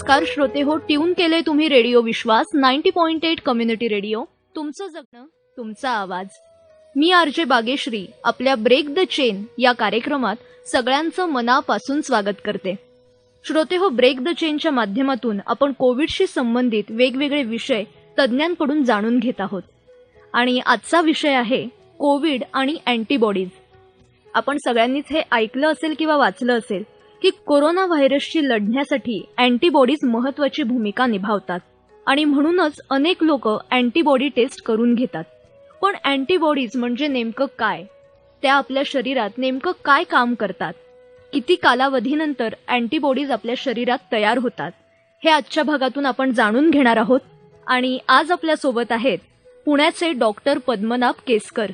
नमस्कार श्रोते हो, ट्यून केले तुम्ही रेडिओ विश्वास 90.8 कम्युनिटी रेडिओ. तुमचं जगणं तुमचा आवाज. मी आरजे बागेश्री आपल्या ब्रेक द चेन या कार्यक्रमात सगळ्यांचं मनापासून स्वागत करते. श्रोते हो, ब्रेक द चेनच्या माध्यमातून आपण कोविडशी संबंधित वेगवेगळे विषय तज्ज्ञांकडून जाणून घेत आहोत. आणि आजचा विषय आहे कोविड आणि अँटीबॉडीज. आपण सगळ्यांनीच हे ऐकलं असेल किंवा वाचलं असेल की कोरोना व्हायरसशी लढण्यासाठी अँटीबॉडीज महत्वाची भूमिका निभावतात आणि म्हणूनच अनेक लोक अँटीबॉडी टेस्ट करून घेतात. पण अँटीबॉडीज म्हणजे नेमकं काय, त्या आपल्या शरीरात नेमकं काय काम करतात, किती कालावधीनंतर अँटीबॉडीज आपल्या शरीरात तयार होतात, हे आजच्या भागातून आपण जाणून घेणार आहोत. आणि आज आपल्या सोबत आहेत पुण्याचे डॉक्टर पद्मनाभ केसकर.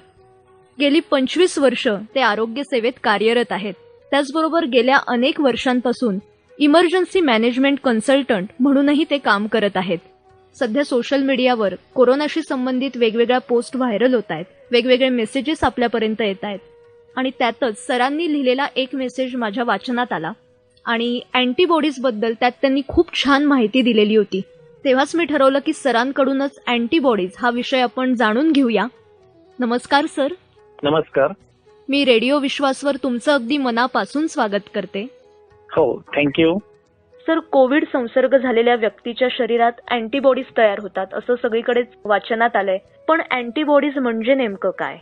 गेली 25 वर्ष ते आरोग्य सेवेत कार्यरत आहेत. त्याचबरोबर गेल्या अनेक वर्षांपासून इमर्जन्सी मॅनेजमेंट कन्सल्टंट म्हणूनही ते काम करत आहेत. सध्या सोशल मीडियावर कोरोनाशी संबंधित वेगवेगळ्या पोस्ट व्हायरल होत आहेत, वेगवेगळे मेसेजेस आपल्यापर्यंत येत आहेत. आणि त्यातच सरांनी लिहिलेला एक मेसेज माझ्या वाचनात आला आणि अँटीबॉडीजबद्दल त्यात त्यांनी खूप छान माहिती दिलेली होती. तेव्हाच मी ठरवलं की सरांकडूनच अँटीबॉडीज हा विषय आपण जाणून घेऊया. नमस्कार सर. नमस्कार. मी रेडिओ विश्वासवर तुमचं अगदी मनापासून स्वागत करते. हो, थँक्यू. सर, कोविड संसर्ग झालेल्या व्यक्तीच्या शरीरात अँटीबॉडीज तयार होतात असं सगळीकडेच वाचनात आलंय. पण अँटीबॉडीज म्हणजे नेमकं काय?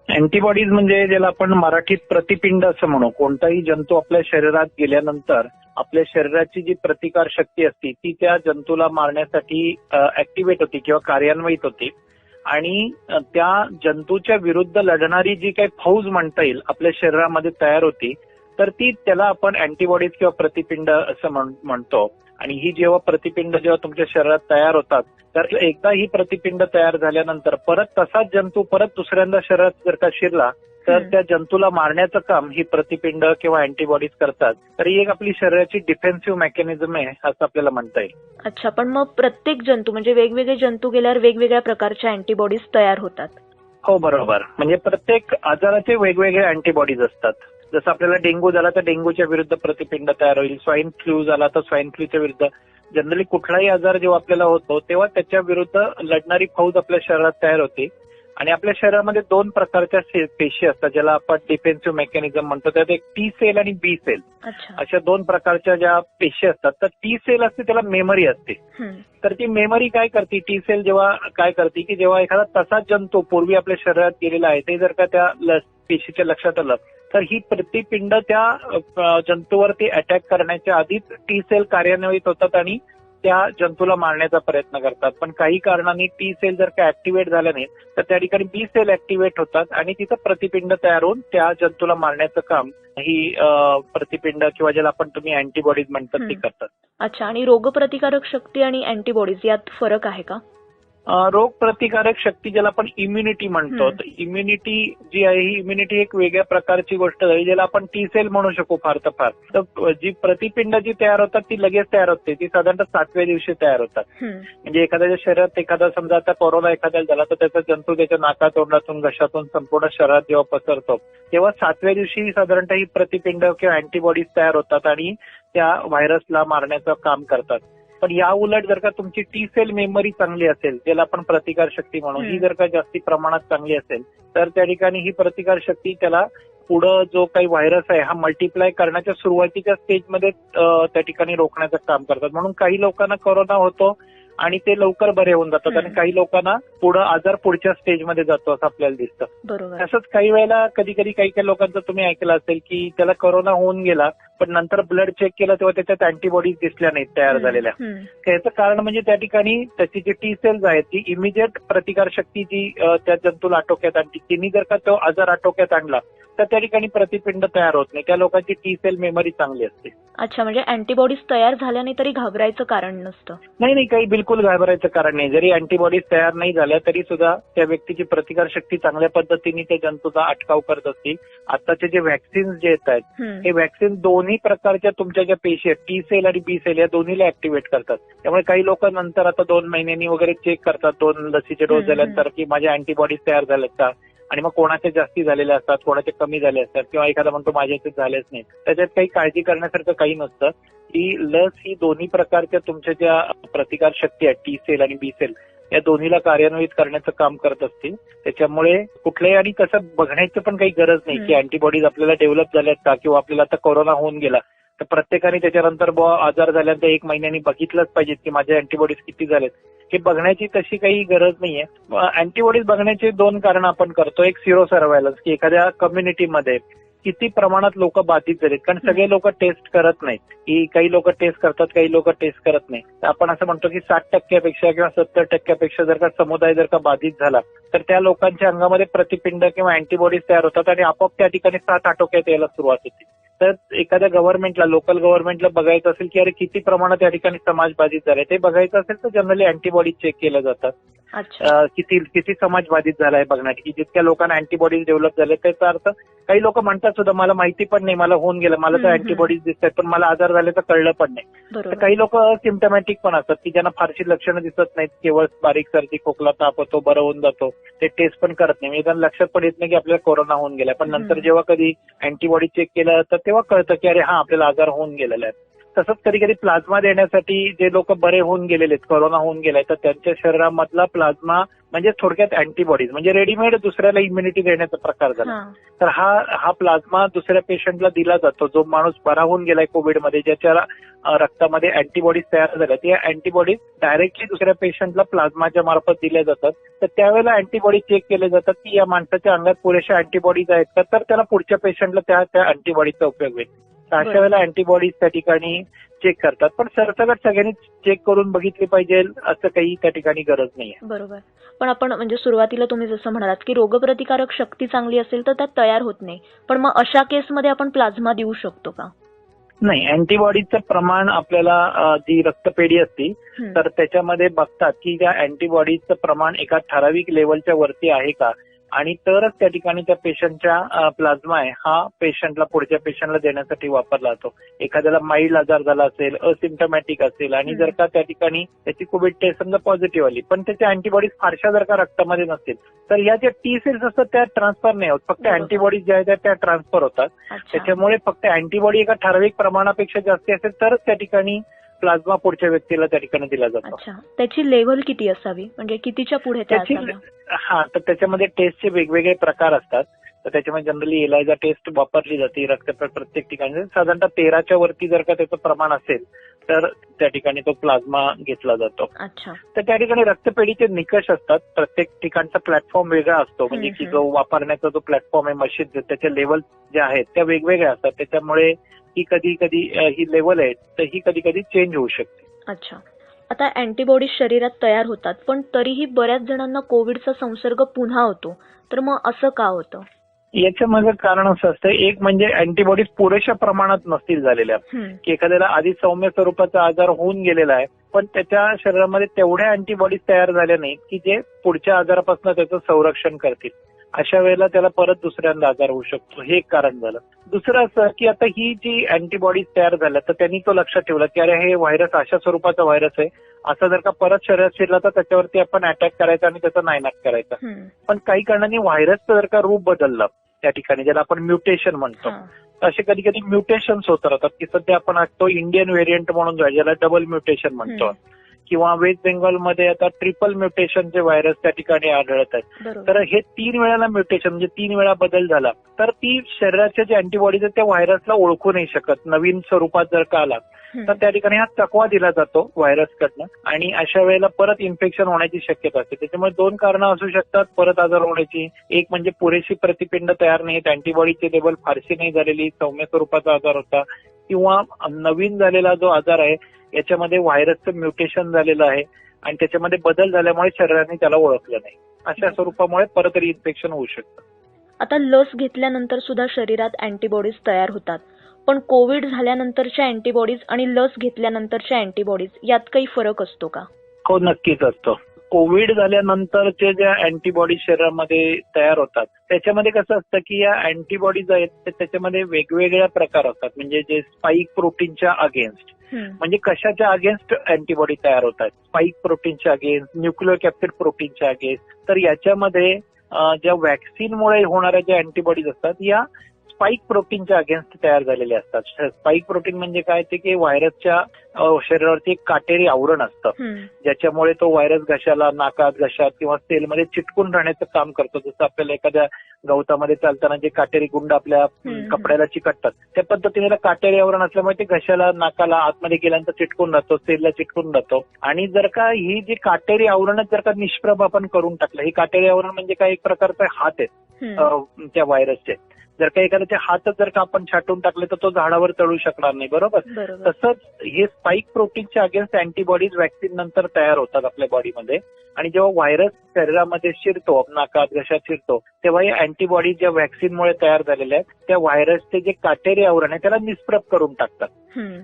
अँटीबॉडीज म्हणजे ज्याला आपण मराठीत प्रतिपिंड असं म्हणू. कोणताही जंतू आपल्या शरीरात गेल्यानंतर आपल्या शरीराची जी प्रतिकार शक्ती असते ती त्या जंतूला मारण्यासाठी ऍक्टिव्हेट होती किंवा कार्यान्वित होती. आणि त्या जंतूच्या विरुद्ध लढणारी जी काही फौज म्हणता येईल आपल्या शरीरामध्ये तयार होती, तर ती त्याला आपण अँटीबॉडीज किंवा प्रतिपिंड असं म्हणतो. आणि ही जेव्हा प्रतिपिंड जेव्हा तुमच्या शरीरात तयार होतात, तर एकदा ही प्रतिपिंड तयार झाल्यानंतर परत तसाच जंतू परत दुसऱ्यांदा शरीरात जर का शिरला तर त्या जंतूला मारण्याचं काम ही प्रतिपिंड किंवा अँटीबॉडीज करतात. तर ही एक आपली शरीराची डिफेन्सिव्ह मेकॅनिझम आहे असं आपल्याला म्हणता येईल. अच्छा, पण मग प्रत्येक जंतू म्हणजे वेगवेगळे जंतू गेल्यावर वेगवेगळ्या प्रकारच्या अँटीबॉडीज तयार होतात? हो, बरोबर. म्हणजे प्रत्येक आजाराचे वेगवेगळे अँटीबॉडीज असतात. जसं आपल्याला डेंग्यू झाला तर डेंग्यूच्या विरुद्ध प्रतिपिंड तयार होईल. स्वाईन फ्लू झाला तर स्वाईन फ्लूच्या विरुद्ध. जनरली कुठलाही आजार जेव्हा आपल्याला होतो तेव्हा त्याच्या विरुद्ध लढणारी फौज आपल्या शरीरात तयार होते. आणि आपल्या शरीरामध्ये 2 प्रकारच्या पेशी असतात ज्याला आपण डिफेन्सिव्ह मेकॅनिझम म्हणतो. त्यात एक टी सेल आणि बी सेल अशा 2 प्रकारच्या ज्या पेशी असतात. तर टी सेल असते त्याला मेमरी असते. तर ती मेमरी काय करते, टी सेल जेव्हा काय करते की जेव्हा एखादा तसाच जंतू पूर्वी आपल्या शरीरात गेलेला आहे ते जर का त्या पेशीच्या लक्षात आलं तर ही प्रतिपिंड त्या जंतूवरती अटॅक करण्याच्या आधीच टी सेल कार्यान्वित होतात आणि त्या जंतूला मारण्याचा प्रयत्न करतात. पण काही कारणांनी टी सेल जर का ऍक्टिव्हेट झाल्या नाही तर त्या ठिकाणी बी सेल ऍक्टिव्हेट होतात आणि तिथं प्रतिपिंड तयार होऊन त्या जंतूला मारण्याचं काम ही प्रतिपिंड किंवा ज्याला आपण तुम्ही अँटीबॉडीज म्हणतात ती करतात. अच्छा, आणि रोगप्रतिकारक शक्ती आणि अँटीबॉडीज यात फरक आहे का? रोग प्रतिकारक शक्ती ज्याला आपण इम्युनिटी म्हणतो. तर इम्युनिटी जी आहे ही इम्युनिटी एक वेगळ्या प्रकारची गोष्ट आहे ज्याला आपण टी सेल म्हणू शकू फार तर फार. तर जी प्रतिपिंड जी तयार होतात ती लगेच तयार होते. ती साधारणतः 7व्या दिवशी तयार होतात. म्हणजे एखाद्याच्या शरीरात एखादा समजा आता कोरोना एखाद्याला झाला तर त्याचा जंतू त्याच्या नाकातोंडातून घशातून संपूर्ण शरीरात जेव्हा पसरतो तेव्हा 7व्या दिवशी साधारणतः ही प्रतिपिंड किंवा अँटीबॉडीज तयार होतात आणि त्या व्हायरसला मारण्याचं काम करतात. पण या उलट जर का तुमची टी सेल मेमरी चांगली असेल ज्याला आपण प्रतिकार शक्ती म्हणू, ही जर का जास्ती प्रमाणात चांगली असेल तर त्या ठिकाणी ही प्रतिकार शक्ती त्याला पुढं जो काही व्हायरस आहे हा मल्टिप्लाय करण्याच्या सुरुवातीच्या स्टेजमध्ये त्या ठिकाणी रोखण्याचं काम करतात. म्हणून काही लोकांना कोरोना होतो आणि ते लवकर बरे होऊन जातात आणि काही लोकांना पुढं आजार पुढच्या स्टेजमध्ये जातो असं आपल्याला दिसतं. बरोबर. तसंच काही वेळेला कधी काही लोकांचं तुम्ही ऐकलं असेल की त्याला कोरोना होऊन गेला पण नंतर ब्लड चेक केलं तेव्हा त्याच्यात अँटीबॉडीज दिसल्या नाहीत तयार झालेल्या. याचं कारण म्हणजे त्या ठिकाणी त्याची जी टी सेल्स आहेत ती इमिजिएट प्रतिकार शक्ती जी त्या जंतूला आटोक्यात आणते, तिने जर का तो आजार आटोक्यात आणला तर त्या ठिकाणी प्रतिपिंड तयार होत नाही. त्या लोकांची टी सेल मेमरी चांगली असते. अच्छा, म्हणजे अँटीबॉडीज तयार झाल्याने तरी घाबरायचं कारण नसतं? नाही, काही बिलकुल घाबरायचं कारण नाही. जरी अँटीबॉडीज तयार नाही झाल्या तरी सुद्धा त्या व्यक्तीची प्रतिकार शक्ती चांगल्या पद्धतीने त्या जंतूचा अटकाव करत असते. आताचे जे व्हॅक्सिन्स जे येत आहेत हे व्हॅक्सिन दोन्ही प्रकारच्या तुमच्या ज्या पेशी आहेत टी सेल आणि बी सेल या दोन्हीला ऍक्टिव्हेट करतात. त्यामुळे काही लोक नंतर आता 2 महिन्यांनी वगैरे चेक करतात 2 लसीचे डोस झाल्यानंतर की माझ्या अँटीबॉडीज तयार झाल्यात का. आणि मग कोणाचे जास्ती झालेले असतात, कोणाचे कमी झाले असतात, किंवा एखादा म्हणतो माझ्याचे झालेच नाही. त्याच्यात काही काळजी करण्यासारखं काही नसतं. ही लस ही दोन्ही प्रकारच्या तुमच्या ज्या प्रतिकार शक्ती आहेत, टी सेल आणि बी सेल, या दोन्हीला कार्यान्वित करण्याचं काम करत असते. त्याच्यामुळे कुठल्याही, आणि कसं बघण्याचं पण काही गरज नाही की अँटीबॉडीज आपल्याला डेव्हलप झाल्यात का, किंवा आपल्याला आता कोरोना होऊन गेला तर प्रत्येकाने त्याच्यानंतर आजार झाल्यानंतर 1 महिन्यानी बघितलंच पाहिजे की माझे अँटीबॉडीज किती झालेत. हे बघण्याची तशी काही गरज नाहीये. अँटीबॉडीज बघण्याचे 2 कारण आपण करतो. एक सिरो सर्व्हायलन्स, की एखाद्या कम्युनिटीमध्ये किती प्रमाणात लोक बाधित झालेत, कारण सगळे लोक टेस्ट करत नाहीत. की काही लोक टेस्ट करतात, काही लोक टेस्ट करत नाही. तर आपण असं म्हणतो की 60% किंवा 70% जर का समुदाय जर का बाधित झाला तर त्या लोकांच्या अंगामध्ये प्रतिपिंड किंवा अँटीबॉडीज तयार होतात आणि आपोआप त्या ठिकाणी 7 आटोक्यात यायला सुरुवात होते. तर एखाद्या गव्हर्नमेंटला, लोकल गव्हर्नमेंटला बघायचं असेल की अरे किती प्रमाणात या ठिकाणी समाज बाधित झालाय, ते बघायचं असेल तर जनरली अँटीबॉडीज चेक केल्या जातात. किती समाज बाधित झालाय बघण्यासाठी, की जितक्या लोकांना अँटीबॉडीज डेव्हलप झाले. त्याचा अर्थ काही लोक म्हणतात सुद्धा मला माहिती पण नाही, मला होऊन गेलं, मला तर अँटीबॉडीज दिसत आहेत पण मला आजार झाल्याचं कळलं पण नाही. तर काही लोक सिम्पटमॅटिक पण असतात की ज्यांना फारशी लक्षणं दिसत नाहीत, केवळ बारीक सर्दी खोकला ताप होतो, बरं होऊन जातो, ते टेस्ट पण करत नाही, त्यांना लक्षात पण येत नाही की आपल्याला कोरोना होऊन गेलाय. पण नंतर जेव्हा कधी अँटीबॉडी चेक केलं तर तेव्हा कळतं की अरे हा आपल्याला आजार होऊन गेलेला आहे. तसंच कधी कधी प्लाझ्मा देण्यासाठी जे लोक बरे होऊन गेलेले आहेत, कोरोना होऊन गेलाय, तर त्यांच्या शरीरामधला प्लाझ्मा म्हणजे थोडक्यात अँटीबॉडीज, म्हणजे रेडीमेड दुसऱ्याला इम्युनिटी देण्याचा प्रकार झाला. तर हा प्लाझ्मा दुसऱ्या पेशंटला दिला जातो. जो माणूस बरा होऊन गेलाय कोविडमध्ये, ज्याच्या रक्तामध्ये अँटीबॉडीज तयार झाल्या, त्या अँटीबॉडीज डायरेक्टली दुसऱ्या पेशंटला प्लाझ्माच्या मार्फत दिल्या जातात. तर त्यावेळेला अँटीबॉडी चेक केले जातात की या माणसाच्या अंगात पुरेशा अँटीबॉडीज आहेत का, तर त्याला पुढच्या पेशंटला त्या अँटीबॉडीचा उपयोग होईल. तर अशा वेळेला अँटीबॉडीज त्या ठिकाणी चेक करतात. पण सरसकट सगळ्यांनी चेक करून बघितली पाहिजे असं काही त्या ठिकाणी गरज नाहीये. बरोबर. पण आपण म्हणजे सुरुवातीला तुम्ही जसं म्हणालात की रोगप्रतिकारक शक्ती चांगली असेल तर त्यात तयार होत नाही, पण मग अशा केसमध्ये आपण प्लाझ्मा देऊ शकतो का? नाही, अँटीबॉडीजचं प्रमाण आपल्याला जी रक्तपेढी असते तर त्याच्यामध्ये बघतात की त्या अँटीबॉडीजचं प्रमाण एका ठराविक लेवलच्या वरती आहे का, आणि तरच त्या ठिकाणी त्या पेशंटच्या प्लाझ्मा आहे हा पेशंटला, पुढच्या पेशंटला देण्यासाठी वापरला जातो. एखाद्याला माइल्ड आजार झाला असेल, असिम्पटमॅटिक असेल, आणि जर का त्या ठिकाणी त्याची कोविड टेस्ट समजा पॉझिटिव्ह आली पण त्याच्या अँटीबॉडीज फारशा जर का रक्तामध्ये नसतील तर या ज्या टी सेल्स असतात त्या ट्रान्सफर नाही होत, फक्त अँटीबॉडीज ज्या आहेत त्या ट्रान्सफर होतात. त्याच्यामुळे फक्त अँटीबॉडी एका ठराविक प्रमाणापेक्षा जास्त असेल तरच त्या ठिकाणी प्लाझ्मा पुढच्या व्यक्तीला त्या ठिकाणी दिला जातो. त्याची लेव्हल किती असावी, म्हणजे कितीच्या पुढे हा, तर त्याच्यामध्ये टेस्टचे वेगवेगळे प्रकार असतात. तर त्याच्यामध्ये जनरली एलायझा टेस्ट वापरली जाते रक्तपेढ प्रत्येक ठिकाणी. साधारणतः 13च्या वरती जर का त्याचं प्रमाण असेल तर त्या ठिकाणी तो प्लाझ्मा घेतला जातो. तर त्या ठिकाणी रक्तपेढीचे निकष असतात. प्रत्येक ठिकाणचा प्लॅटफॉर्म वेगळा असतो, म्हणजे की जो वापरण्याचा जो प्लॅटफॉर्म आहे मशीन, त्याच्या लेवल ज्या आहेत त्या वेगवेगळ्या असतात. त्याच्यामुळे ही कधी ही लेवल आहे तर ही कधी चेंज होऊ शकते. आता अँटीबॉडीज शरीरात तयार होतात पण तरीही बऱ्याच जणांना कोविडचा संसर्ग पुन्हा होतो, तर मग असं का होतं? याच्या मागे कारण असं असतं, एक म्हणजे अँटीबॉडीज पुरेशा प्रमाणात नसतील झालेल्या, की एखाद्याला आधी सौम्य स्वरूपाचा आजार होऊन गेलेला आहे पण त्याच्या शरीरामध्ये तेवढ्या अँटीबॉडीज तयार झाल्या नाहीत की जे पुढच्या आजारापासून त्याचं संरक्षण करतील. अशा वेळेला त्याला परत दुसऱ्यांदा आजार होऊ शकतो, हे एक कारण झालं. दुसरं असं की आता ही जी अँटीबॉडीज तयार झाल्या तर त्यांनी तो लक्षात ठेवला की अरे हे व्हायरस अशा स्वरूपाचा व्हायरस आहे, असं जर का परत शरीरात शिरला तर त्याच्यावरती आपण अटॅक करायचा आणि त्याचा नायनाट करायचा. पण काही कारणांनी व्हायरसचं जर का रूप बदललं त्या ठिकाणी, ज्याला आपण म्युटेशन म्हणतो, असे कधी कधी म्युटेशन्स होत राहतात. की सध्या आपण तो इंडियन व्हेरियंट म्हणून ज्याला डबल म्युटेशन म्हणतो, किंवा वेस्ट बेंगॉलमध्ये आता ट्रिपल म्युटेशनचे व्हायरस त्या ठिकाणी आढळत आहेत. तर हे 3 वेळाला म्युटेशन म्हणजे 3 वेळा बदल झाला तर ती शरीराच्या जे अँटीबॉडीज आहेत त्या व्हायरसला ओळखू नाही शकत. नवीन स्वरूपात जर का आला तर त्या ठिकाणी हा चकवा दिला जातो व्हायरसकडनं, आणि अशा वेळेला परत इन्फेक्शन होण्याची शक्यता असते. त्याच्यामुळे 2 कारणं असू शकतात परत आजार होण्याची. एक म्हणजे पुरेशी प्रतिपिंड तयार नाहीत, अँटीबॉडीची लेवल फारशी नाही झालेली, सौम्य स्वरूपाचा आजार होता, किंवा नवीन झालेला जो आजार आहे याच्यामध्ये व्हायरसचं म्युटेशन झालेलं आहे आणि त्याच्यामध्ये बदल झाल्यामुळे शरीराने त्याला ओळखलं नाही. अशा स्वरूपामुळे परत इन्फेक्शन होऊ शकतं. आता लस घेतल्यानंतर सुद्धा शरीरात अँटीबॉडीज तयार होतात, पण कोविड झाल्यानंतरच्या अँटीबॉडीज आणि लस घेतल्यानंतरच्या अँटीबॉडीज यात काही फरक असतो का? हो, नक्कीच असतो. कोविड झाल्यानंतरचे ज्या अँटीबॉडीज शरीरामध्ये तयार होतात त्याच्यामध्ये कसं असतं की या अँटीबॉडीज आहेत त्याच्यामध्ये वेगवेगळ्या प्रकार असतात. म्हणजे जे स्पाइक प्रोटीनच्या अगेन्स्ट, म्हणजे कशाच्या अगेन्स्ट अँटीबॉडी तयार होतात, स्पाइक प्रोटीनच्या अगेन्स्ट, न्यूक्लिओ कॅप्सिड प्रोटीनच्या अगेन्स्ट. तर याच्यामध्ये ज्या व्हॅक्सिनमुळे होणाऱ्या ज्या अँटीबॉडीज असतात या स्पाईक प्रोटीनच्या अगेन्स्ट तयार झालेले असतात. स्पाईक प्रोटीन म्हणजे काय ते की व्हायरसच्या शरीरावरती एक काटेरी आवरण असतं ज्याच्यामुळे तो व्हायरस घशाला, नाकात, घशात किंवा सेलमध्ये चिटकून राहण्याचं काम करतो. जसं आपल्याला एखाद्या गवतामध्ये चालताना जे काटेरी गुंड आपल्या कपड्याला चिकटतात त्या पद्धतीने काटेरी आवरण असल्यामुळे ते घशाला, नाकाला आतमध्ये गेल्यानंतर चिटकून राहतो, सेलला चिटकून राहतो. आणि जर का ही जी काटेरी आवरणच जर का निष्प्रभ आपण करून टाकलं, ही काटेरी आवरण म्हणजे काय एक प्रकारचे हात आहेत त्या व्हायरसचे. जर का एखाद्याचे हातच जर का आपण छाटून टाकले तर तो झाडावर चढू शकणार नाही. बरोबर. तसंच हे स्पाईक प्रोटीनच्या अगेन्स्ट अँटीबॉडीज व्हॅक्सिन नंतर तयार होतात आपल्या बॉडीमध्ये. आणि जेव्हा व्हायरस शरीरामध्ये शिरतो, नाकात, घशात शिरतो, तेव्हा या अँटीबॉडीज ज्या व्हॅक्सिनमुळे तयार झालेल्या आहेत त्या व्हायरसचे जे काटेरी आवरण आहे त्याला निष्प्रभ करून टाकतात.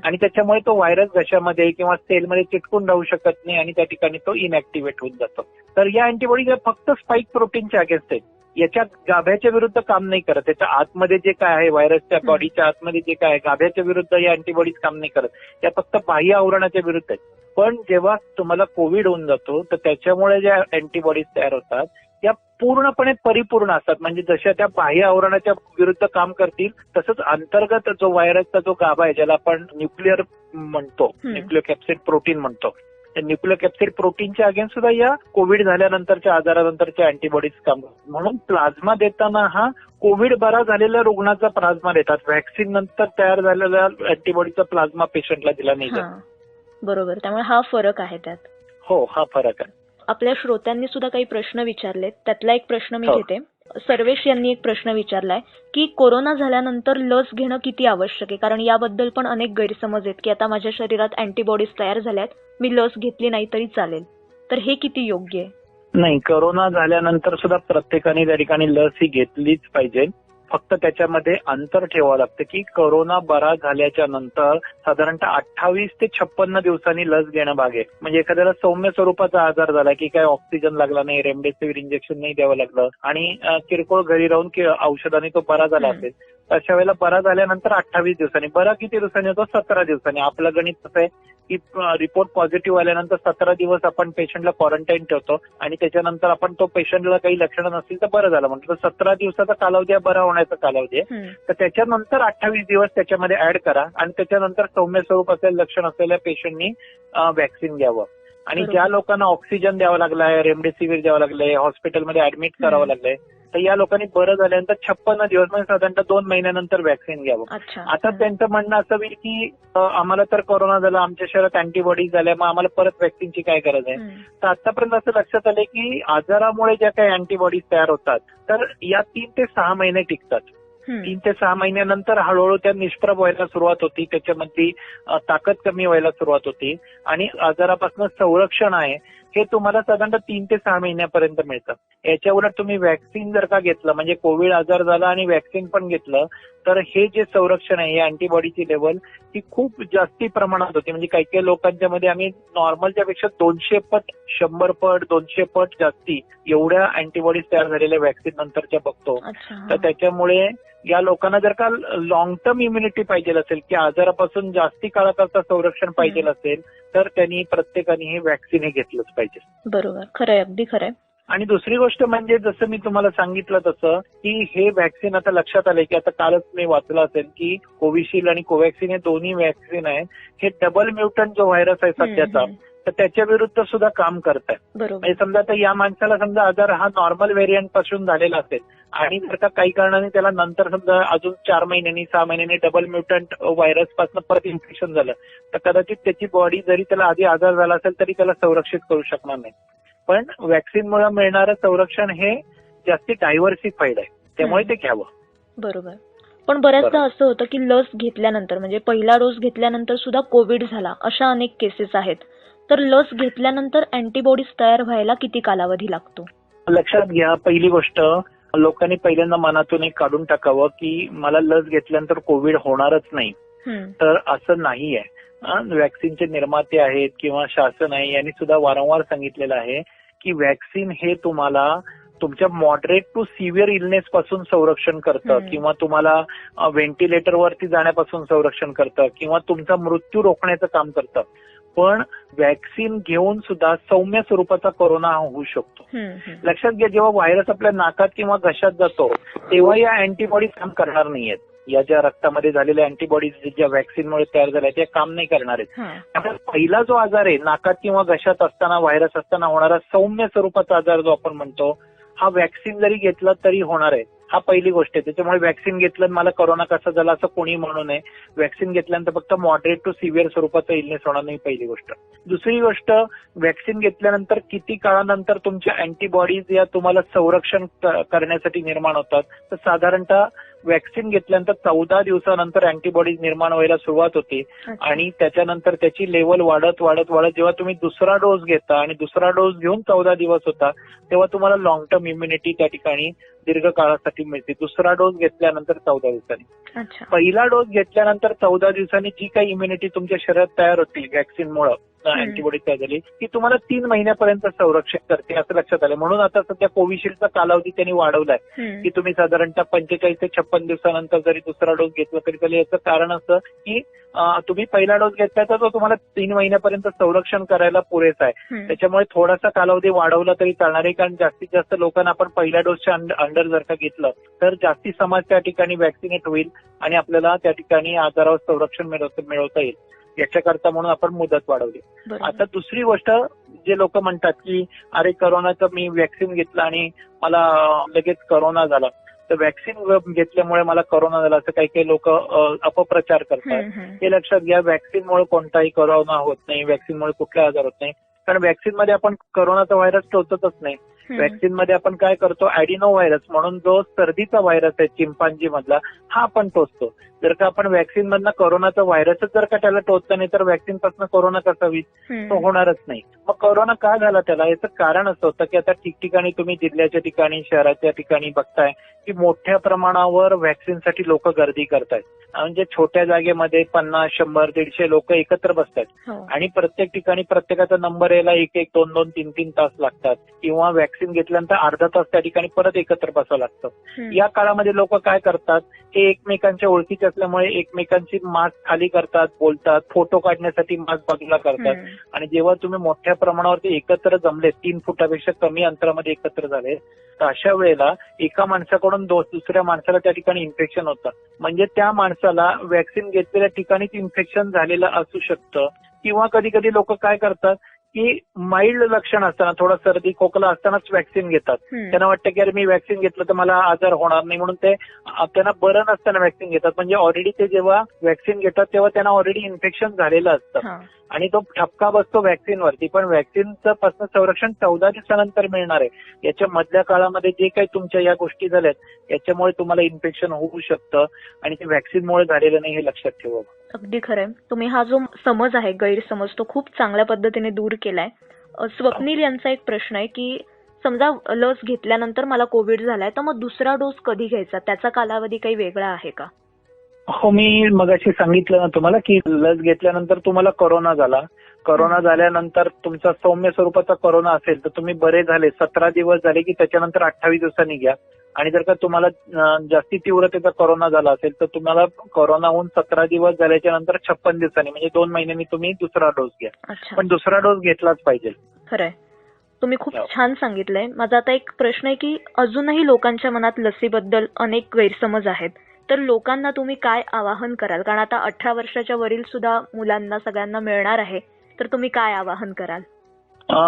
आणि त्याच्यामुळे तो व्हायरस घशामध्ये किंवा सेलमध्ये चिटकून राहू शकत नाही आणि त्या ठिकाणी तो इनॅक्टिव्हेट होऊन जातो. तर या अँटीबॉडीज फक्त स्पाईक प्रोटीनच्या अगेन्स्ट आहेत. याच्या गाभ्याच्या विरुद्ध काम नाही करत. त्याच्या आतमध्ये जे काय आहे, व्हायरसच्या बॉडीच्या आतमध्ये जे काय आहे, गाभ्याच्या विरुद्ध या अँटीबॉडीज काम नाही करत. त्या फक्त बाह्य आवरणाच्या विरुद्ध आहेत. पण जेव्हा तुम्हाला कोविड होऊन जातो तर त्याच्यामुळे ज्या अँटीबॉडीज तयार होतात त्या पूर्णपणे परिपूर्ण असतात. म्हणजे जशा त्या बाह्य आवरणाच्या विरुद्ध काम करतील तसंच अंतर्गत जो व्हायरसचा जो गाभा आहे ज्याला आपण न्यूक्लिअर म्हणतो, न्यूक्लिओकॅप्सिड प्रोटीन म्हणतो, न्यूक्लिओकॅप्सिड प्रोटीनच्या अगेन्स्ट सुद्धा या कोविड झाल्यानंतरच्या आजारानंतरच्या अँटीबॉडीज काम करतात. म्हणून प्लाझ्मा देताना हा कोविड बरा झालेल्या रुग्णाचा प्लाझ्मा देतात. व्हॅक्सिन नंतर तयार झालेल्या अँटीबॉडीचा प्लाझ्मा पेशंटला दिला नाही जात. बरोबर. त्यामुळे हा फरक आहे त्यात. हो, हा फरक आहे. आपल्या श्रोत्यांनी सुद्धा काही प्रश्न विचारलेत. त्यातला एक प्रश्न मी घेते. सर्वेश यांनी एक प्रश्न विचारलाय की कोरोना झाल्यानंतर लस घेणं किती आवश्यक आहे, कारण याबद्दल पण अनेक गैरसमज आहेत की आता माझ्या शरीरात अँटीबॉडीज तयार झाल्यात, मी लस घेतली नाही तरी चालेल. तर हे किती योग्य आहे? नाही, कोरोना झाल्यानंतर सुद्धा प्रत्येकाने त्या ठिकाणी लस ही घेतलीच पाहिजे. फक्त त्याच्यामध्ये अंतर ठेवावं लागतं की कोरोना बरा झाल्याच्या नंतर साधारणतः 28 ते 56 दिवसांनी लस घेणं भाग आहे. म्हणजे एखाद्याला सौम्य स्वरूपाचा आजार झाला की काय ऑक्सिजन लागला नाही, रेमडेसिवीर इंजेक्शन नाही द्यावं लागलं आणि किरकोळ घरी राहून औषधाने तो बरा झाला असेल, अशा वेळेला बरा झाल्यानंतर 28 दिवसांनी. बरा किती दिवसांनी होतो? 17 दिवसांनी. आपलं गणित कसं आहे की रिपोर्ट पॉझिटिव्ह आल्यानंतर 17 दिवस आपण पेशंटला क्वारंटाईन ठेवतो आणि त्याच्यानंतर आपण तो पेशंटला काही लक्षणं नसतील तर बरं झालं म्हणतो. 17 दिवसाचा कालावधी हा बरा होण्याचा कालावधी आहे. तर त्याच्यानंतर 28 दिवस त्याच्यामध्ये ऍड करा आणि त्याच्यानंतर सौम्य स्वरूप असेल, लक्षण असलेल्या पेशंटनी व्हॅक्सिन घ्यावं. आणि ज्या लोकांना ऑक्सिजन द्यावं लागलाय, रेमडेसिवीर द्यावं लागलंय, हॉस्पिटलमध्ये ऍडमिट करावं लागलंय, तर या लोकांनी बरं झाल्यानंतर 56 दिवस म्हणजे साधारणतः 2 महिन्यानंतर व्हॅक्सिन घ्यावं. आता त्यांचं म्हणणं असं होईल की आम्हाला तर कोरोना झाला, आमच्या शरीरात अँटीबॉडीज झाल्या, मग आम्हाला परत व्हॅक्सिनची काय गरज आहे? तर आतापर्यंत असं लक्षात आलंय की आजारामुळे ज्या काही अँटीबॉडीज तयार होतात तर या 3 ते 6 महिने टिकतात. 3 ते 6 महिन्यानंतर हळूहळू त्या निष्प्रभ व्हायला सुरुवात होती, त्याच्यामधली ताकद कमी व्हायला सुरुवात होती आणि आजारापासून संरक्षण आहे हे तुम्हाला साधारणतः 3 ते 6 महिन्यापर्यंत मिळतं. याच्या उलट तुम्ही व्हॅक्सिन जर का घेतलं, म्हणजे कोविड आजार झाला आणि व्हॅक्सिन पण घेतलं, तर हे जे संरक्षण आहे, या अँटीबॉडीची लेवल ही खूप जास्ती प्रमाणात होती. म्हणजे काही काही लोकांच्या मध्ये आम्ही नॉर्मलच्या पेक्षा 200 पट, 100 पट, 200 पट जास्ती एवढ्या अँटीबॉडीज तयार झालेल्या व्हॅक्सिन नंतरच्या बघतो. तर त्याच्यामुळे या लोकांना जर का लॉंग टर्म इम्युनिटी पाहिजे असेल की आजारापासून जास्ती काळाकरता संरक्षण पाहिजे असेल तर त्यांनी प्रत्येकाने हे व्हॅक्सिन हे घेतलंच पाहिजे. बरोबर, खरंय, अगदी खरंय. आणि दुसरी गोष्ट म्हणजे जसं मी तुम्हाला सांगितलं तसं की हे व्हॅक्सिन आता लक्षात आलंय की आता कालच मी वाचलं असेल की कोविशिल्ड आणि कोवॅक्सिन हे दोन्ही व्हॅक्सिन आहे हे डबल म्युटंट जो व्हायरस आहे सध्याचा तर त्याच्या विरुद्ध सुद्धा काम करत आहे. म्हणजे समजा आता या माणसाला समजा आजार हा नॉर्मल व्हेरियंट पासून झालेला असेल आणि जर का काही कारणाने त्याला नंतर समजा अजून 4 महिन्यांनी 6 महिन्यांनी डबल म्युटंट व्हायरस पासून परत इन्फेक्शन झालं तर कदाचित त्याची बॉडी जरी त्याला आधी आजार झाला असेल तरी त्याला संरक्षित करू शकणार नाही. पण व्हॅक्सिनमुळे मिळणारं संरक्षण हे जास्ती डायव्हर्सिफाईड आहे, त्यामुळे ते घ्यावं. बरोबर. पण बऱ्याचदा असं होतं की लस घेतल्यानंतर म्हणजे पहिला डोस घेतल्यानंतर सुद्धा कोविड झाला, अशा अनेक केसेस आहेत. तर लस घेतल्यानंतर अँटीबॉडीज तयार व्हायला किती कालावधी लागतो? लक्षात घ्या, पहिली गोष्ट लोकांनी पहिल्यांदा मनातून एक काढून टाकावं की मला लस घेतल्यानंतर कोविड होणारच नाही. तर असं नाहीये. व्हॅक्सिनचे निर्माते आहेत किंवा शासन आहे यांनी सुद्धा वारंवार सांगितलेलं आहे की व्हॅक्सिन हे तुम्हाला तुमच्या मॉडरेट टू सिव्हिअर इलनेस पासून संरक्षण करतं किंवा तुम्हाला व्हेंटिलेटरवरती जाण्यापासून संरक्षण करतं किंवा तुमचा मृत्यू रोखण्याचं काम करतं. पण व्हॅक्सिन घेऊन सुद्धा सौम्य स्वरूपाचा कोरोना हा होऊ शकतो. लक्षात घ्या, जेव्हा व्हायरस आपल्या नाकात किंवा घशात जातो तेव्हा या अँटीबॉडीज काम करणार नाहीयेत. या ज्या रक्तामध्ये झालेल्या अँटीबॉडीज ज्या व्हॅक्सिनमुळे तयार झाल्या त्या काम नाही करणार आहेत. त्यामुळे पहिला जो आजार आहे नाकात किंवा घशात असताना व्हायरस असताना होणारा सौम्य स्वरूपाचा आजार जो आपण म्हणतो हा व्हॅक्सिन जरी घेतला तरी होणार आहे. हा पहिली गोष्ट आहे. त्याच्यामुळे व्हॅक्सिन घेतलं मला कोरोना कसा झाला असं कोणी म्हणू नये. व्हॅक्सिन घेतल्यानंतर फक्त मॉडरेट टू सिव्हिअर स्वरूपाचा इलनेस होणार नाही, पहिली गोष्ट. दुसरी गोष्ट, व्हॅक्सिन घेतल्यानंतर किती काळानंतर तुमच्या अँटीबॉडीज या तुम्हाला संरक्षण करण्यासाठी निर्माण होतात, तर साधारणतः व्हॅक्सिन घेतल्यानंतर 14 दिवसानंतर अँटीबॉडीज निर्माण व्हायला सुरुवात होते आणि त्याच्यानंतर त्याची लेवल वाढत वाढत वाढत जेव्हा तुम्ही दुसरा डोस घेता आणि दुसरा डोस घेऊन 14 दिवस होता तेव्हा तुम्हाला लॉंग टर्म इम्युनिटी त्या ठिकाणी दीर्घ काळासाठी मिळते. दुसरा डोस घेतल्यानंतर 14 दिवसांनी. पहिला डोस घेतल्यानंतर 14 दिवसांनी जी काही इम्युनिटी तुमच्या शरीरात तयार होती व्हॅक्सिनमुळे अँटीबॉडी तयार झाली ती तुम्हाला 3 महिन्यापर्यंत संरक्षण करते असं लक्षात आलं. म्हणून आता सध्या कोविशिल्डचा कालावधी त्यांनी वाढवलाय की तुम्ही साधारणतः 45 ते 56 दिवसानंतर जरी दुसरा डोस घेतला तरी चालेल. याचं कारण असं की तुम्ही पहिला डोस घेतलाय तर तो तुम्हाला 3 महिन्यापर्यंत संरक्षण करायला पुरेसा आहे. त्याच्यामुळे थोडासा कालावधी वाढवला तरी चालणार आहे, कारण जास्तीत जास्त लोकांना आपण पहिल्या डोसच्या अंडर जर का घेतलं तर जास्ती समाज त्या ठिकाणी व्हॅक्सिनेट होईल आणि आपल्याला त्या ठिकाणी आजारावर संरक्षण मिळवता येईल. याच्याकरता म्हणून आपण मुदत वाढवली. आता दुसरी गोष्ट, जे लोक म्हणतात की अरे करोनाचं मी व्हॅक्सिन घेतलं आणि मला लगेच करोना झाला, तर व्हॅक्सिन घेतल्यामुळे मला करोना झाला असं काही काही लोक अपप्रचार करतात. हे लक्षात घ्या, व्हॅक्सिनमुळे कोणताही करोना होत नाही, व्हॅक्सिनमुळे कुठला आजार होत नाही. कारण व्हॅक्सिनमध्ये आपण करोनाचा व्हायरस टोचतच नाही. व्हॅक्सिनमध्ये आपण काय करतो, ॲडिनो व्हायरस म्हणून जो सर्दीचा व्हायरस आहे चिंपांजी मधला हा आपण टोचतो. जर का आपण व्हॅक्सिन मधला करोनाचा व्हायरसच जर का त्याला टोचला नाही तर व्हॅक्सिन पासून कोरोना कसा होईल, तो होणारच नाही. मग कोरोना का झाला त्याला, याचं कारण असं होतं की आता ठिकठिकाणी तुम्ही जिल्ह्याच्या ठिकाणी शहराच्या ठिकाणी बघताय की मोठ्या प्रमाणावर व्हॅक्सिनसाठी लोक गर्दी करतायत. म्हणजे छोट्या जागेमध्ये 50, 100, 150 लोक एकत्र बसतात आणि प्रत्येक ठिकाणी प्रत्येकाचा नंबर यायला 1-1, 2-2, 3-3 तास लागतात किंवा व्हॅक्सिन घेतल्यानंतर अर्धा तास त्या ठिकाणी परत एकत्र बसावं लागतं. या काळामध्ये लोक काय करतात, हे एकमेकांच्या ओळखीचे असल्यामुळे एकमेकांची मास्क खाली करतात, बोलतात, फोटो काढण्यासाठी मास्क बाजूला करतात. आणि जेव्हा तुम्ही मोठ्या प्रमाणावरती एकत्र जमले, 3 फुटापेक्षा कमी अंतरामध्ये एकत्र झाले, तर अशा वेळेला एका माणसाकडून दुसऱ्या माणसाला त्या ठिकाणी इन्फेक्शन होतं. म्हणजे त्या माणसाला व्हॅक्सिन घेतलेल्या ठिकाणीच इन्फेक्शन झालेलं असू शकतं. किंवा कधी कधी लोक काय करतात की माइल्ड लक्षण असताना, थोडा सर्दी खोकला असतानाच व्हॅक्सिन घेतात. त्यांना वाटतं की अरे मी व्हॅक्सिन घेतलं तर मला आजार होणार नाही म्हणून ते त्यांना बरं नसताना व्हॅक्सिन घेतात. म्हणजे ऑलरेडी ते जेव्हा व्हॅक्सिन घेतात तेव्हा त्यांना ऑलरेडी इन्फेक्शन झालेलं असतं आणि तो ठपका बसतो व्हॅक्सिनवरती. पण व्हॅक्सिनचं पासून संरक्षण 14 दिवसानंतर मिळणार आहे. याच्या मधल्या काळामध्ये जे काही तुमच्या या गोष्टी झाल्यात याच्यामुळे तुम्हाला इन्फेक्शन होऊ शकतं आणि ते व्हॅक्सिनमुळे झालेलं नाही, हे लक्षात ठेवा. अगदी खरंय. तुम्ही हा जो समज आहे, गैरसमज, तो खूप चांगल्या पद्धतीने दूर केलाय. स्वप्नील यांचा एक प्रश्न आहे की समजा लस घेतल्यानंतर मला कोविड झालाय, तर मग दुसरा डोस कधी घ्यायचा, त्याचा कालावधी काही वेगळा आहे का? हो, मी मगाशी सांगितलं ना तुम्हाला की लस घेतल्यानंतर तुम्हाला कोरोना झाला, कोरोना झाल्यानंतर तुमचा सौम्य स्वरूपाचा कोरोना असेल तर तुम्ही बरे झाले, 17 दिवस झाले की त्याच्यानंतर 28 दिवसांनी घ्या. आणि जर का तुम्हाला जास्ती तीव्रतेचा कोरोना झाला असेल तर तुम्हाला कोरोना होऊन 17 दिवस झाल्याच्या नंतर 56 दिवसांनी म्हणजे 2 महिन्यांनी तुम्ही दुसरा डोस घ्या. पण दुसरा डोस घेतलाच पाहिजे. खरंय, तुम्ही खूप छान सांगितलंय. माझा आता एक प्रश्न आहे की अजूनही लोकांच्या मनात लसीबद्दल अनेक गैरसमज आहेत, तर लोकांना तुम्ही काय आवाहन कराल? कारण आता 18 वर्षाच्या वरील सुद्धा मुलांना सगळ्यांना मिळणार आहे, तर तुम्ही काय आवाहन कराल?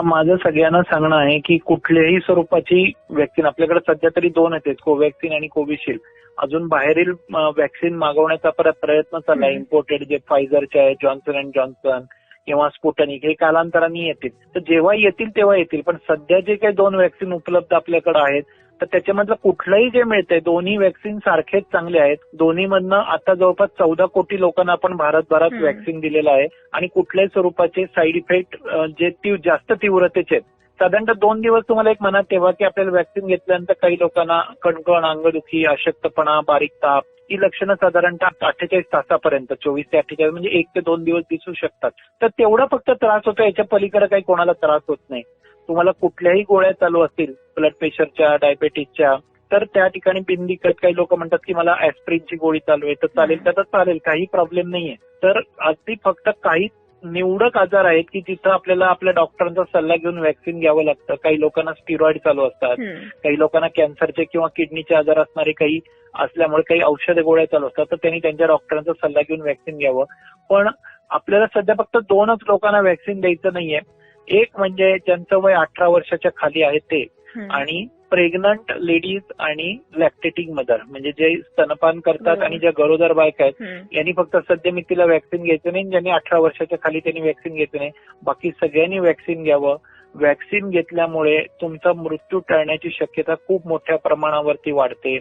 माझं सगळ्यांना सांगणं आहे की कुठल्याही स्वरूपाची व्हॅक्सिन, आपल्याकडे सध्या तरी 2 आहेत, कोव्हॅक्सिन आणि कोविशिल्ड. अजून बाहेरील व्हॅक्सिन मागवण्याचा प्रयत्न चाललाय, इम्पोर्टेड जे फायझरचे आहे, जॉन्सन अँड जॉन्सन किंवा स्पुटनिक, हे कालांतराने येतील. तर जेव्हा येतील तेव्हा येतील. पण सध्या जे काही 2 व्हॅक्सिन उपलब्ध आपल्याकडे आहेत तर त्याच्यामधलं कुठलंही जे मिळतंय, दोन्ही व्हॅक्सिन सारखेच चांगले आहेत. दोन्हीमधनं आता जवळपास 14 कोटी लोकांना आपण भारतभरात व्हॅक्सिन दिलेलं आहे आणि कुठल्याही स्वरूपाचे साईड इफेक्ट जे जास्त तीव्रतेचे आहेत. साधारणतः 2 दिवस तुम्हाला एक मनात ठेवा की आपल्याला व्हॅक्सिन घेतल्यानंतर काही लोकांना कणकण, अंगदुखी, अशक्तपणा, बारीक ताप ही लक्षणं साधारणतः 48 तासापर्यंत, 24 ते 48 म्हणजे 1 ते 2 दिवस दिसू शकतात. तर तेवढा फक्त त्रास होतो, याच्या पलीकडे काही कोणाला त्रास होत नाही. तुम्हाला कुठल्याही गोळ्या चालू असतील ब्लड प्रेशरच्या, डायबेटीसच्या, तर त्या ठिकाणी बिनदिक्कत काही लोक म्हणतात की मला ॲस्प्रिनची गोळी चालू आहे, तर चालेल, तर चालेल, काही प्रॉब्लेम नाहीये. तर अगदी फक्त काही निवडक आजार आहेत की तिथं आपल्याला आपल्या डॉक्टरांचा सल्ला घेऊन व्हॅक्सिन घ्यावं लागतं. काही लोकांना स्टिरॉइड चालू असतात, काही लोकांना कॅन्सरचे किंवा किडनीचे आजार असणारे काही असल्यामुळे काही औषध गोळ्या चालू असतात, तर त्यांनी त्यांच्या डॉक्टरांचा सल्ला घेऊन व्हॅक्सिन घ्यावं. पण आपल्याला सध्या फक्त 2च लोकांना व्हॅक्सिन द्यायचं नाहीये. एक म्हणजे ज्यांचं वय 18 वर्षाच्या खाली आहे ते, आणि प्रेग्नंट लेडीज आणि लॅक्टेटिंग मदर, म्हणजे जे स्तनपान करतात आणि ज्या गरोदर बायका आहेत यांनी फक्त सध्या मी तिला व्हॅक्सिन घ्यायचं नाही. ज्यांनी 18 वर्षाच्या खाली त्यांनी व्हॅक्सिन घ्यायचं नाही. बाकी सगळ्यांनी व्हॅक्सिन घ्यावं. व्हॅक्सिन घेतल्यामुळे तुमचा मृत्यू टळण्याची शक्यता खूप मोठ्या प्रमाणावरती वाढते.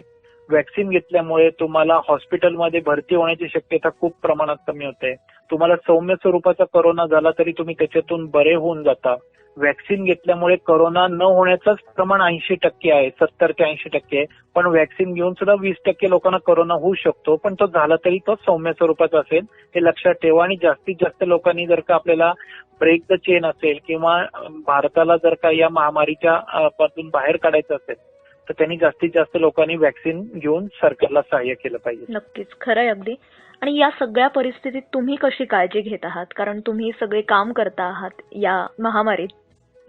व्हॅक्सिन घेतल्यामुळे तुम्हाला हॉस्पिटलमध्ये भरती होण्याची शक्यता खूप प्रमाणात कमी होते. तुम्हाला सौम्य स्वरूपाचा कोरोना झाला तरी तुम्ही त्याच्यातून बरे होऊन जाता. व्हॅक्सिन घेतल्यामुळे कोरोना न होण्याचंच प्रमाण 80% आहे, 70 ते 80% आहे. पण व्हॅक्सिन घेऊन सुद्धा 20% लोकांना कोरोना होऊ शकतो, पण तो झाला तरी तो सौम्य स्वरूपाचा असेल, हे लक्षात ठेवा. आणि जास्तीत जास्त लोकांनी जर का आपल्याला ब्रेक द चेन असेल किंवा भारताला जर का या महामारीच्या पासून बाहेर काढायचं असेल तर त्यांनी जास्तीत जास्त लोकांनी व्हॅक्सिन घेऊन सरकारला सहाय्य केलं पाहिजे. नक्कीच, खरंय अगदी. आणि या सगळ्या परिस्थितीत तुम्ही कशी काळजी घेत आहात, कारण तुम्ही सगळे काम करता आहात या महामारीत?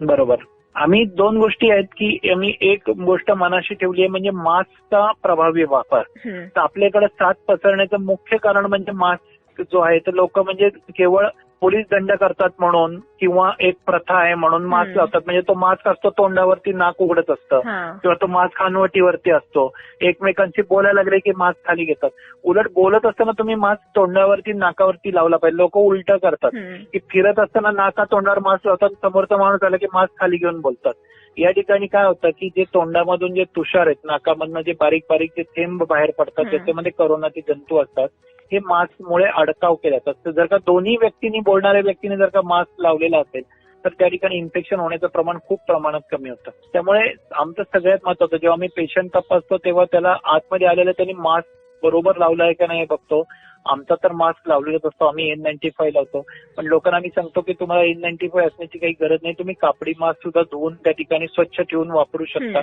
बरोबर. आम्ही 2 गोष्टी आहेत की आम्ही एक गोष्ट मनाशी ठेवली आहे, म्हणजे मास्कचा प्रभावी वापर. तर आपल्याकडे साथ पसरण्याचं मुख्य कारण म्हणजे मास्क जो आहे, तर लोक म्हणजे केवळ पोलीस दंड करतात म्हणून किंवा एक प्रथा आहे म्हणून मास्क लावतात. म्हणजे तो मास्क असतो तोंडावरती, नाक उघडत असतं, किंवा तो मास्क हनवटीवरती असतो. एकमेकांशी बोलायला लागले की मास्क खाली घेतात. उलट बोलत असताना तुम्ही मास्क तोंडावरती नाकावरती लावला पाहिजे. लोक उलट करतात की फिरत असताना नाका तोंडावर मास्क लावतात, समोरचा माणूस आला की मास्क खाली घेऊन बोलतात. या ठिकाणी काय होतं की जे तोंडामधून जे तुषार आहेत, नाकामधनं जे बारीक बारीक जे थेंब बाहेर पडतात त्याच्यामध्ये कोरोनाचे जंतू असतात, हे मास्कमुळे अडकाव केले जातात. तर जर का दोन्ही व्यक्तींनी, बोलणाऱ्या व्यक्तीने जर का मास्क लावलेला असेल तर त्या ठिकाणी इन्फेक्शन होण्याचं प्रमाण खूप प्रमाणात कमी होतं. त्यामुळे आमचं सगळ्यात महत्वाचं, जेव्हा आम्ही पेशंट तपासतो तेव्हा त्याला आतमध्ये आलेलं त्यांनी मास्क बरोबर लावला आहे का नाही बघतो. आमचा तर मास्क लावलेलाच असतो, आम्ही N95 लावतो. पण लोकांना आम्ही सांगतो की तुम्हाला N95 असण्याची काही गरज नाही, तुम्ही कापडी मास्क सुद्धा धुवून त्या ठिकाणी स्वच्छ ठेवून वापरू शकता.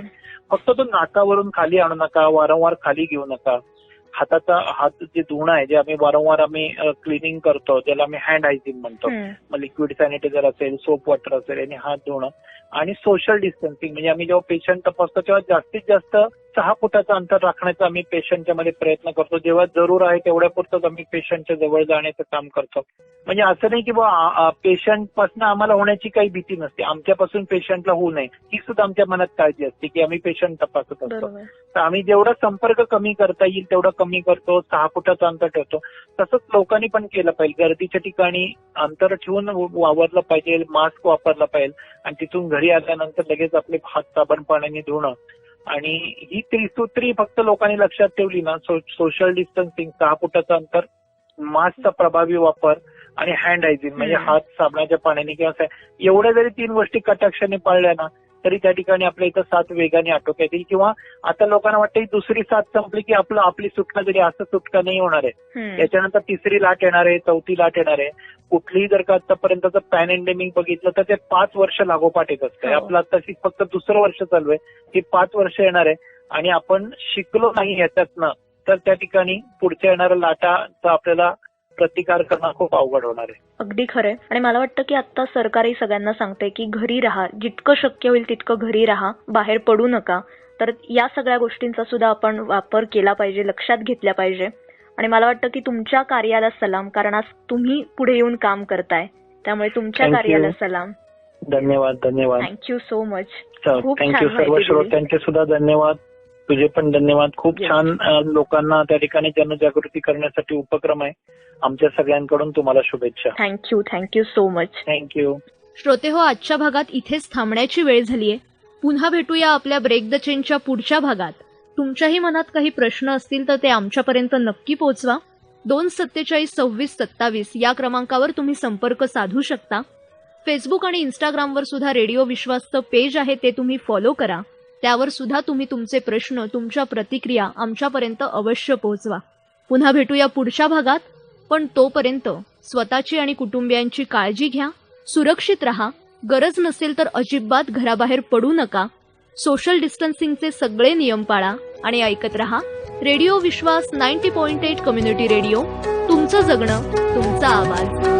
फक्त तो नाकावरून खाली आणू नका, वारंवार खाली घेऊ नका. हात जे धुणं आहे, जे आम्ही वारंवार क्लिनिंग करतो, ज्याला आम्ही हँड हायजीन म्हणतो, मग लिक्विड सॅनिटायझर असेल, सोप वॉटर असेल, आणि हात धुणं आणि सोशल डिस्टन्सिंग. म्हणजे आम्ही जेव्हा पेशंट तपासतो तेव्हा जास्तीत जास्त 6 फुटाचं अंतर राखण्याचा आम्ही पेशंटच्या मध्ये प्रयत्न करतो. जेव्हा जरूर आहे तेवढ्या पुरतच आम्ही पेशंटच्या जवळ जाण्याचं काम करतो. म्हणजे असं नाही की पेशंट पासून आम्हाला होण्याची काही भीती नसते, आमच्यापासून पेशंटला होऊ नये ही सुद्धा आमच्या मनात काळजी असते की आम्ही पेशंट तपासत असतो. तर आम्ही जेवढा संपर्क कमी करता येईल तेवढा कमी करतो, 6 फुटाचं अंतर ठेवतो. तसंच लोकांनी पण केलं पाहिजे. गर्दीच्या ठिकाणी अंतर ठेवून वावरलं पाहिजे, मास्क वापरला पाहिजे, आणि तिथून घरी आल्यानंतर लगेच आपले हात साबण पाण्याने धुणं. आणि ही त्रिसूत्री फक्त लोकांनी लक्षात ठेवली ना, सोशल डिस्टन्सिंग, 6 फुटाचं अंतर, मास्कचा प्रभावी वापर आणि हँड हायजीन म्हणजे हात साबणाच्या पाण्याने किंवा एवढ्या जरी 3 गोष्टी कटाक्षाने पाळल्या ना तरी त्या ठिकाणी आपल्या इथं साथ वेगाने आटोक्यात येईल. किंवा आता लोकांना वाटतं की दुसरी साथ संपली की आपली सुटका जरी, असं सुटका नाही होणार आहे. याच्यानंतर 3री लाट येणार आहे, 4थी लाट येणार आहे. कुठलीही जर का आतापर्यंतचं पॅनडेमिक बघितलं तर ते 5 वर्ष लागोपाठ येत असतं. आपलं आताशी फक्त 2रं वर्ष चालू आहे, ही 5 वर्ष येणार आहे. आणि आपण शिकलो नाही याच्यातनं तर त्या ठिकाणी पुढच्या येणाऱ्या लाटाचा आपल्याला प्रतिकार करणं खूप अवघड होणार आहे. अगदी खरंय. आणि मला वाटतं की आता सरकारही सगळ्यांना सांगतंय की घरी राहा, जितकं शक्य होईल तितकं घरी राहा, बाहेर पडू नका. तर या सगळ्या गोष्टींचा सुद्धा आपण वापर केला पाहिजे, लक्षात घेतल्या पाहिजे. आणि मला वाटतं की तुमच्या कार्याला सलाम, कारण आज तुम्ही पुढे येऊन काम करताय, त्यामुळे तुमच्या कार्याला सलाम. धन्यवाद. Thank you so much. थँक्यू. सर्व श्रोत्यांचे सुद्धा धन्यवाद. तुझे पण धन्यवाद. खूप छान लोकांना त्या ठिकाणी जनजागृती करण्यासाठी उपक्रम आहे. आमच्या सगळ्यांकडून तुम्हाला शुभेच्छा. Thank you so much. थँक्यू. श्रोते हो, आजच्या भागात इथेच थांबण्याची वेळ झालीय. पुन्हा भेटूया आपल्या ब्रेक द चेनच्या पुढच्या भागात. तुमच्याही मनात काही प्रश्न असतील तर ते आमच्यापर्यंत नक्की पोहोचवा. 2472627 या क्रमांकावर तुम्ही संपर्क साधू शकता. फेसबुक आणि इंस्टाग्रामवर सुद्धा रेडिओ विश्वासचं पेज आहे, ते तुम्ही फॉलो करा. त्यावर सुद्धा तुम्ही तुमचे प्रश्न, तुमच्या प्रतिक्रिया आमच्यापर्यंत अवश्य पोहोचवा. पुन्हा भेटूया पुढच्या भागात. पण तोपर्यंत स्वतःची आणि कुटुंबियांची काळजी घ्या, सुरक्षित राहा. गरज नसेल तर अजिबात घराबाहेर पडू नका. सोशल डिस्टन्सिंगचे सगळे नियम पाळा आणि ऐकत रहा रेडिओ विश्वास 90.8 कम्युनिटी रेडिओ. तुमचं जगणं, तुमचा आवाज.